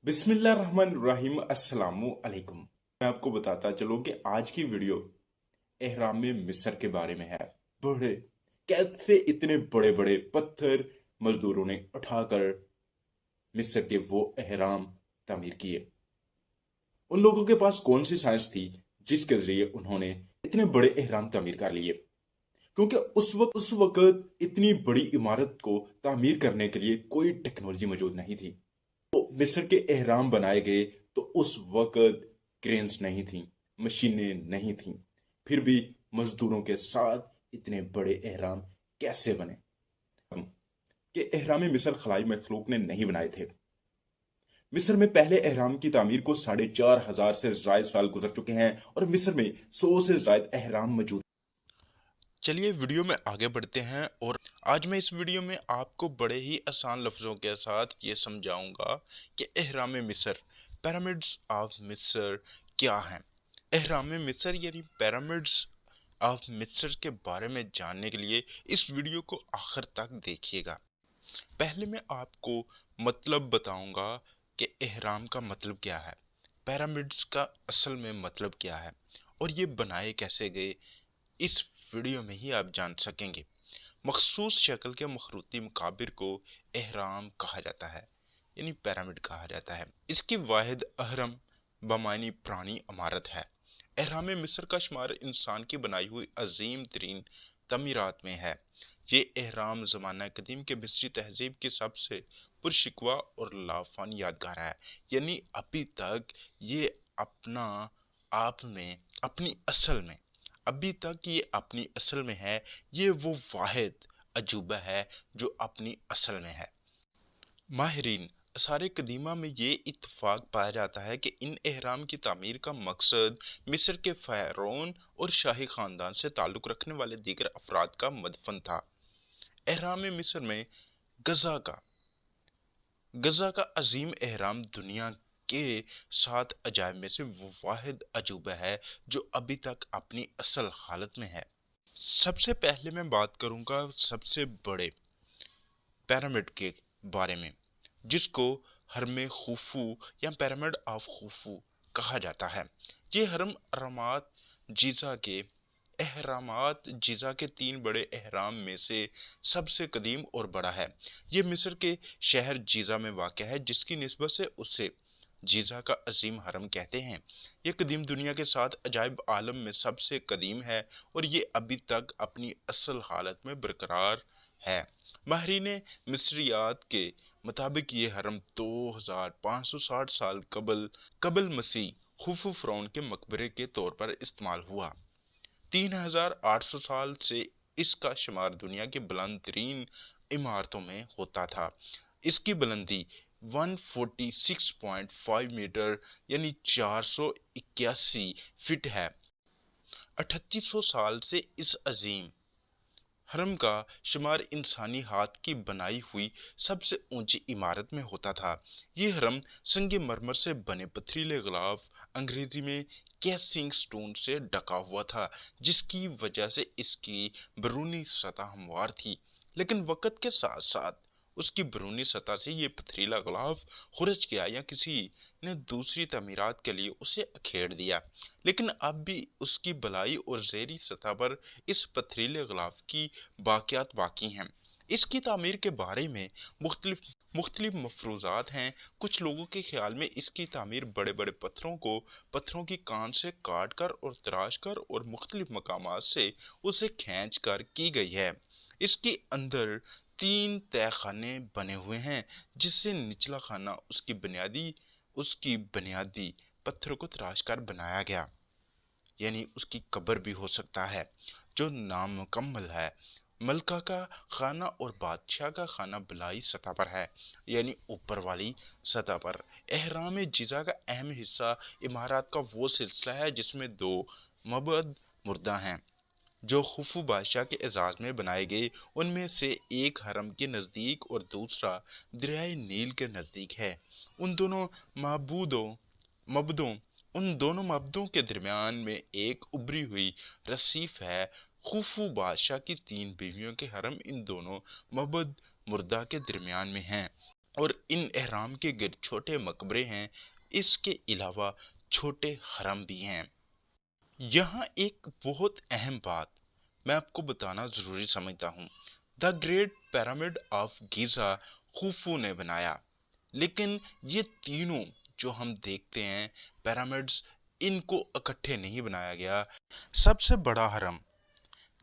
बिस्मिल्लाहिर्रहमानिर्रहीम अस्सलामु अलैकुम। मैं आपको बताता चलूं कि आज की वीडियो एहराम में मिस्र के बारे में है। बड़े कैसे इतने बड़े बड़े पत्थर मजदूरों ने उठाकर मिस्र के वो एहराम तामीर किए। उन लोगों के पास कौन सी साइंस थी जिसके जरिए उन्होंने इतने बड़े एहराम तामीर कर लिए? क्योंकि उस वक्त इतनी बड़ी इमारत को तामीर करने के लिए कोई टेक्नोलॉजी मौजूद नहीं थी। मिस्र के एहराम बनाए गए तो उस वक्त क्रेन्स नहीं थी, मशीनें नहीं थी, फिर भी मजदूरों के साथ इतने बड़े एहराम कैसे बने? कि एहराम मिस्र खलाई मखलूक ने नहीं बनाए थे। मिस्र में पहले एहराम की तामीर को 4,500 से जायद साल गुजर चुके हैं और मिस्र में 100 से जायद एहराम मौजूद। चलिए वीडियो में आगे बढ़ते हैं और आज मैं इस वीडियो में आपको बड़े ही आसान लफ्ज़ों के साथ ये समझाऊंगा कि एहराम मिस्र पिरामिड्स ऑफ मिस्र क्या हैं। एहराम मिस्र यानी पिरामिड्स ऑफ मिस्र के बारे में जानने के लिए इस वीडियो को आखिर तक देखिएगा। पहले मैं आपको मतलब बताऊंगा कि एहराम का मतलब क्या है, पिरामिड्स का असल में मतलब क्या है और ये बनाए कैसे गए, इस वीडियो में ही आप जान सकेंगे। मखसूस शक्ल के मखरूती मकाबिर को एहराम कहा जाता है यानी पिरामिड कहा जाता है। इसकी वाहिद अहरम बमानी पुरानी इमारत है। एहराम मिस्र का शुमार इंसान की बनाई हुई अजीम तरीन तमीरात में है। ये एहराम ज़माना कदीम के मिस्री तहजीब की सबसे पुरशिकवा और लाफानी यादगार है। यानी अभी तक ये अपना आप में अपनी असल में अभी तक ये अपनी असल में है। ये वो वाहिद अजूबा है जो अपनी असल में है। माहिरीन आसार कदीमा में ये इत्तफाक पाया जाता है कि इन एहराम की तामीर का मकसद मिस्र के फ़ारौन और शाही ख़ानदान से ताल्लुक़ रखने वाले दीगर अफराद का मदफन था। एहराम मिस्र में गज़ा का गज़ा का अजीम एहराम दुनिया के 7 अजायब में से वो वाहिद अजूबा है जो अभी तक अपनी असल हालत में है। सबसे पहले मैं बात करूंगा सबसे बड़े पिरामिड के बारे में, जिसको हरम खुफू या पिरामिड ऑफ खुफू कहा जाता है। ये हरम अहरामात जीजा के 3 बड़े एहराम में से सबसे कदीम और बड़ा है। ये मिस्र के शहर जीजा में वाक़ है, जिसकी निस्बत से उसे जीजा का अजीम हरम कहते हैं। ये कदीम दुनिया के 7 अजायब आलम में सबसे कदीम है और ये अभी तक अपनी असल हालत में बरकरार है। माहिरीन मिस्रियात के मुताबिक ये हरम 2560 साल कबल मसीह खुफू फ़िरौन के मकबरे के तौर पर इस्तेमाल हुआ। 3800 साल से इसका शुमार दुनिया की बुलंद तरीन इमारतों में होता था। इसकी बुलंदी 146.5 मीटर यानी 481 फीट है। 3800 साल से इस अजीम हरम का शुमार इंसानी हाथ की बनाई हुई सबसे ऊंची इमारत में होता था। ये हरम संगे मरमर से बने पथरीले गिलाफ अंग्रेजी में कैसिंग स्टोन से ढका हुआ था, जिसकी वजह से इसकी बैरूनी सतह हमवार थी। लेकिन वक़्त के साथ साथ उसकी बैरूनी सतह से ये पथरीला गिलाफ खुरच गया या किसी ने दूसरी तमीरात के लिए उसे अखेड़ दिया। लेकिन अब भी उसकी बलाई और ज़ेरी सतह पर इस पथरीले गिलाफ की बाकियात बाकी हैं। इसकी तामीर के बारे में मुख्तलिफ मफरूज़ात हैं। कुछ लोगों के ख्याल में इसकी तामीर बड़े बड़े पत्थरों की कान से काट कर और तराश कर और मुख्तलिफ मकामात से उसे खींच कर की गई है। इसके अंदर 3 तहखाने बने हुए हैं, जिससे निचला खाना उसकी बुनियादी पत्थर को तराश कर बनाया गया, यानी उसकी कब्र भी हो सकता है, जो नामुकम्मल है। मलका का खाना और बादशाह का खाना बलाई सतह पर है, यानी ऊपर वाली सतह पर। एहराम जिजा का अहम हिस्सा इमारत का वो सिलसिला है जिसमें 2 मबद मुर्दा हैं जो खुफू बादशाह के एजाज में बनाए गए। उनमें से एक हरम के नज़दीक और दूसरा दरियाए नील के नज़दीक है। उन दोनों मबदों मबदों उन दोनों मबदों के दरमियान में एक उभरी हुई रसीफ है। खुफू बादशाह की 3 बीवियों के हरम इन दोनों मबद मुर्दा के दरमियान में हैं। और इन एहराम के गिर्द छोटे मकबरे हैं। इसके अलावा छोटे हरम भी हैं। यहाँ एक बहुत अहम बात मैं आपको बताना जरूरी समझता हूँ। The great pyramid of Giza Khufu ने बनाया, लेकिन ये तीनों जो हम देखते हैं पिरामिड्स, इनको इकट्ठे नहीं बनाया गया। सबसे बड़ा हरम,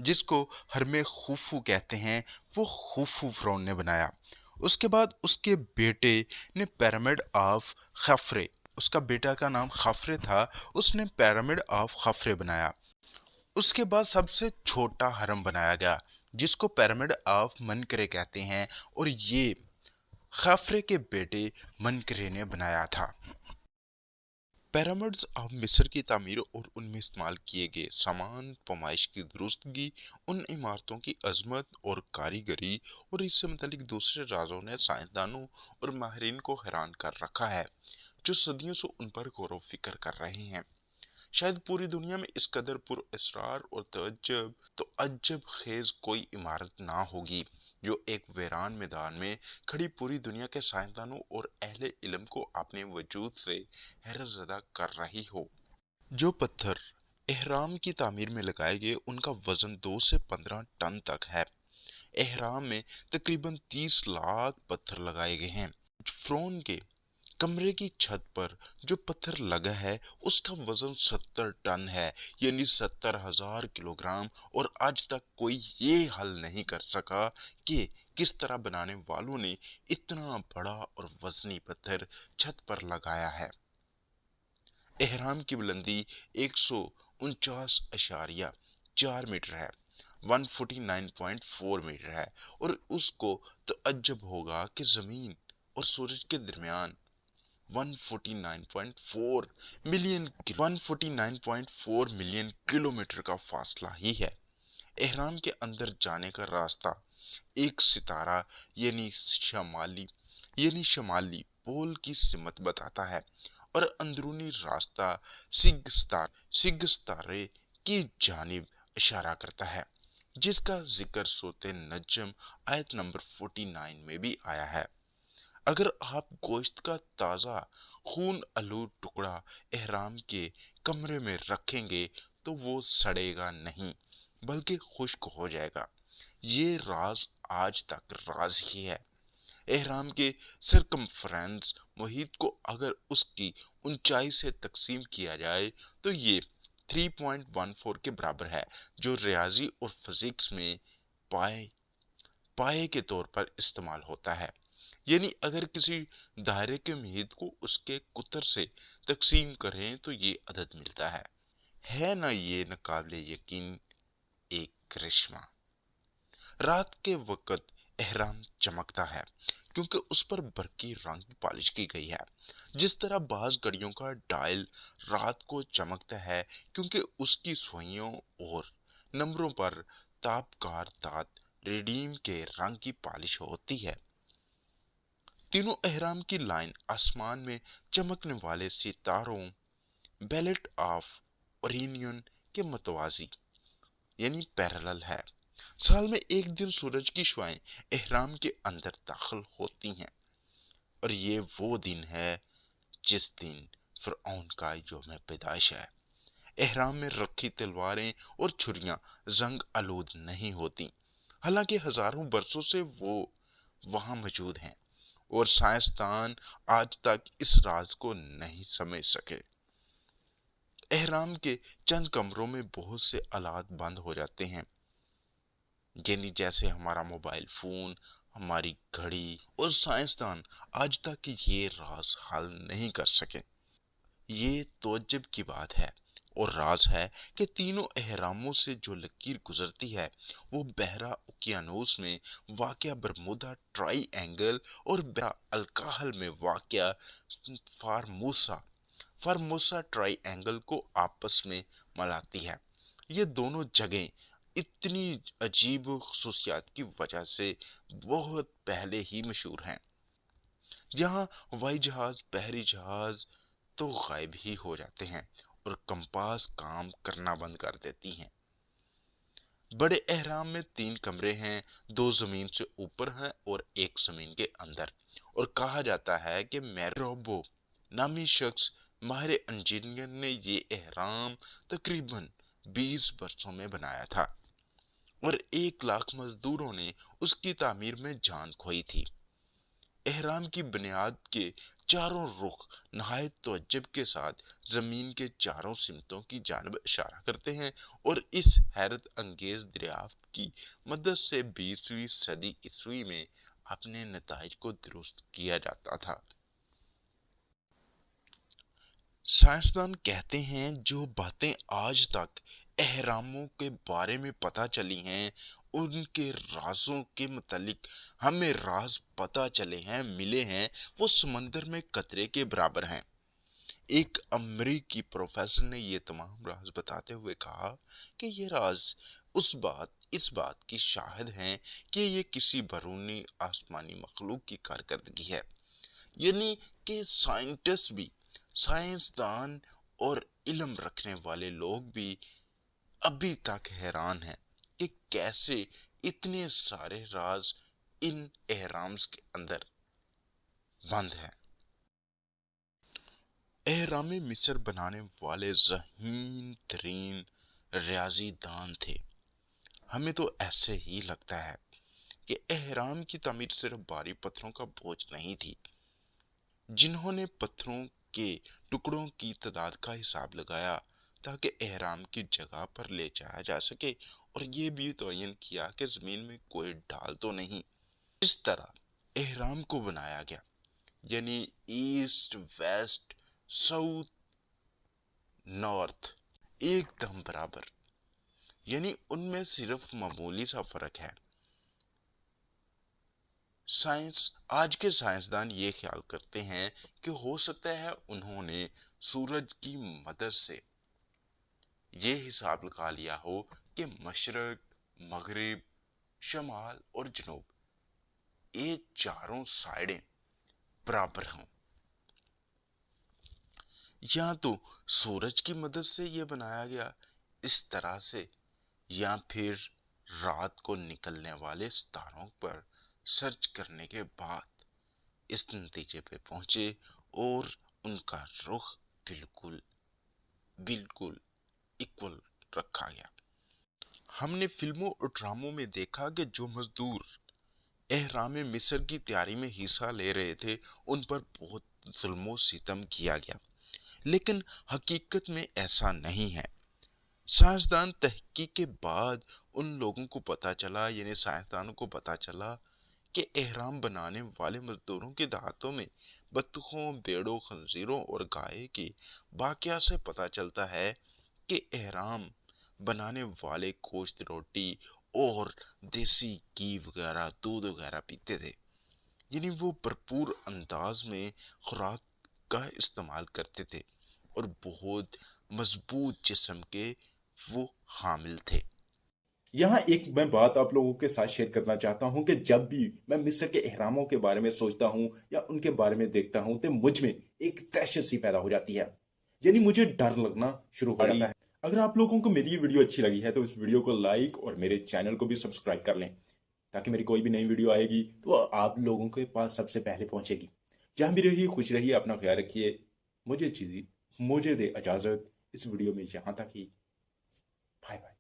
जिसको हरमे खुफू कहते हैं, वो खुफू फिरौन ने बनाया। उसके बाद उसके बेटे ने पिरामिड ऑफ खफरे, उसका बेटा का नाम खफरे था, उसने पिरामिड ऑफ खफरे बनाया। उसके बाद सबसे छोटा हरम बनाया गया, जिसको पिरामिड ऑफ मनकरे कहते हैं, और ये खफरे के बेटे मनकरे ने बनाया था। पिरामिड्स ऑफ मिस्र की तामीर और उनमें इस्तेमाल किए गए सामान, पैमाइश की दुरुस्तगी, उन इमारतों की अजमत और कारीगरी और इससे मुतालिक दूसरे राजों ने साइंसदानों और माहिरीन को हैरान कर रखा है, जो सदियों से उन पर गौर व फिक्र कर रहे हैं। शायद पूरी दुनिया में इस कदर पुरअसरार और तअज्जुब तो अजब खेज कोई इमारत ना होगी, जो एक वीरान मैदान में खड़ी पूरी दुनिया के साइंसदानों और अहले इल्म को अपने वजूद से हैरत ज़दा कर रही हो। जो पत्थर एहराम की तामीर में लगाए गए, उनका वजन 2 से 15 टन तक है। एहराम में तकरीबन 30 लाख पत्थर लगाए गए हैं। फिरौन के कमरे की छत पर जो पत्थर लगा है, उसका वजन 70 टन है, यानी 70,000 किलोग्राम। और आज तक कोई ये हल नहीं कर सका कि किस तरह बनाने वालों ने इतना बड़ा और वजनी पत्थर छत पर लगाया है। एहराम की बुलंदी 149.4 मीटर है, 149.4 मीटर है। और उसको तअज्जुब होगा कि जमीन और सूरज के दरमियान 149.4 मिलियन किलोमीटर का फासला ही है। एहराम के अंदर जाने का रास्ता एक सितारा यानी शमाली पोल की सिमत बताता है, और अंदरूनी रास्ता सिगस्तारे की जानिब इशारा करता है, जिसका जिक्र सूरत नजम आयत नंबर 49 में भी आया है। अगर आप गोश्त का ताज़ा खून आलूद टुकड़ा एहराम के कमरे में रखेंगे तो वो सड़ेगा नहीं, बल्कि खुश्क हो जाएगा। ये राज आज तक राज ही है। एहराम के सरकमफ्रेंस मुहित को अगर उसकी ऊंचाई से तकसीम किया जाए तो ये 3.14 के बराबर है, जो रियाजी और फिजिक्स में पाए के तौर पर इस्तेमाल होता है। यानी अगर किसी दायरे के मुहित को उसके कुतर से तकसीम करें तो ये अदद मिलता है ना ये नाकाबिले यकीन एक करिश्मा। रात के वक्त एहराम चमकता है क्योंकि उस पर बरकी रंग की पॉलिश की गई है। जिस तरह बाज घड़ियों का डायल रात को चमकता है क्योंकि उसकी सुइयों और नंबरों पर ताबकार दांत रेडीम के रंग की पॉलिश होती है। तीनों एहराम की लाइन आसमान में चमकने वाले सितारों बेलेट ऑफ ओरियन के मतवाजी यानी पैरेलल है। साल में एक दिन सूरज की शुआएं एहराम के अंदर दाखिल होती हैं, और ये वो दिन है जिस दिन फिरौन का यौम पैदाइश है। एहराम में रखी तलवारें और छुरियां जंग आलूद नहीं होती, हालांकि हजारों बरसों से वो वहां मौजूद हैं, और साइंसदान आज तक इस राज को नहीं समझ सके। एहराम के चंद कमरों में बहुत से आलात बंद हो जाते हैं, यानी जैसे हमारा मोबाइल फोन, हमारी घड़ी, और साइंसदान आज तक ये राज हल नहीं कर सके। ये तौज्जुब की बात है और राज है कि तीनों एहरामों से जो लकीर गुजरती है वो बहरा उकियानोस में वाक़या बरमुदा ट्राई एंगल और बहरा अलकाहल में वाक़या फार्मोसा ट्राई एंगल को आपस में मिलाती है। ये दोनों जगह इतनी अजीब खसूसियात की वजह से बहुत पहले ही मशहूर हैं। यहाँ हवाई जहाज, बहरी जहाज तो गायब ही हो जाते हैं और कंपास काम करना बंद कर देती हैं। बड़े एहराम में 3 कमरे हैं, 2 जमीन से ऊपर हैं और 1 जमीन के अंदर। اور کہا جاتا ہے کہ میروبو نامی شخص ماہر انجینئر نے یہ اہرام تقریباً 20 برسوں میں بنایا تھا اور 1 لاکھ مزدوروں نے اس کی تعمیر میں جان کھوئی تھی۔ اہرام کی بنیاد کے چاروں رخ نہایت تعجب کے ساتھ زمین کے چاروں سمتوں کی جانب اشارہ کرتے ہیں اور اس حیرت انگیز دریافت کی مدد سے 20ویں صدی عیسوی میں اپنے نتائج کو درست کیا جاتا تھا۔ سائنسدان کہتے ہیں جو باتیں آج تک اہراموں کے بارے میں پتہ چلی ہیں ان کے رازوں کے متعلق ہمیں راز پتہ چلے ہیں ملے ہیں وہ سمندر میں قطرے کے برابر ہیں۔ ایک امریکی پروفیسر نے یہ تمام راز بتاتے ہوئے کہا کہ یہ راز اس بات کی شاہد ہیں کہ یہ کسی بیرونی آسمانی مخلوق کی کارکردگی ہے، یعنی کہ سائنٹسٹ بھی، سائنسدان اور علم رکھنے والے لوگ بھی ابھی تک حیران ہیں کہ کیسے اتنے سارے راز ان اہرامز کے اندر بند ہیں۔ اہرام مصر بنانے والے ذہین ترین ریاضی دان تھے۔ ہمیں تو ایسے ہی لگتا ہے کہ اہرام کی تعمیر صرف بھاری پتھروں کا بوجھ نہیں تھی۔ جنہوں نے پتھروں کے ٹکڑوں کی تعداد کا حساب لگایا تاکہ اہرام کی جگہ پر لے جایا جا سکے اور یہ بھی تعین کیا کہ زمین میں کوئی ڈھال تو نہیں۔ اس طرح اہرام کو بنایا گیا، یعنی ایسٹ ویسٹ ساؤتھ نارتھ ایک دم برابر، یعنی ان میں صرف معمولی سا فرق ہے۔ آج کے سائنسدان یہ خیال کرتے ہیں کہ ہو سکتا ہے انہوں نے سورج کی مدد سے یہ حساب لگا لیا ہو کہ مشرق، مغرب، شمال اور جنوب یہ چاروں سائڈیں برابر ہوں۔ یا تو سورج کی مدد سے یہ بنایا گیا اس طرح سے، یا پھر رات کو نکلنے والے ستاروں پر سرچ کرنے کے بعد اس نتیجے پہ پہنچے اور ان کا رخ بالکل ایکول رکھا گیا۔ ہم نے فلموں اور ڈراموں میں دیکھا کہ جو مزدور اہرام مصر کی تیاری میں حصہ لے رہے تھے ان پر بہت ظلم و ستم کیا گیا، لیکن حقیقت میں ایسا نہیں ہے۔ سائنسدان تحقیق کے بعد ان لوگوں کو پتا چلا، یعنی سائنسدانوں کو پتا چلا کہ اہرام بنانے والے مزدوروں کے دھاتوں میں بطخوں، بھیڑوں، خنزیروں اور گائے کے باقیات سے پتا چلتا ہے کہ اہرام بنانے والے گوشت، روٹی اور دیسی گھی وغیرہ، دودھ وغیرہ پیتے تھے، یعنی وہ بھرپور انداز میں خوراک کا استعمال کرتے تھے اور بہت مضبوط جسم کے وہ حامل تھے۔ یہاں ایک میں بات آپ لوگوں کے ساتھ شیئر کرنا چاہتا ہوں کہ جب بھی میں مصر کے اہراموں کے بارے میں سوچتا ہوں یا ان کے بارے میں دیکھتا ہوں تو مجھ میں ایک دہشت سی پیدا ہو جاتی ہے، یعنی مجھے ڈر لگنا شروع ہو جاتا ہے۔ اگر آپ لوگوں کو میری یہ ویڈیو اچھی لگی ہے تو اس ویڈیو کو لائک اور میرے چینل کو بھی سبسکرائب کر لیں تاکہ میری کوئی بھی نئی ویڈیو آئے گی تو آپ لوگوں کے پاس سب سے پہلے پہنچے گی۔ جہاں بھی رہیے خوش رہیے، اپنا خیال رکھیے۔ مجھے دے اجازت، اس ویڈیو میں یہاں تک ہی۔ Bye bye.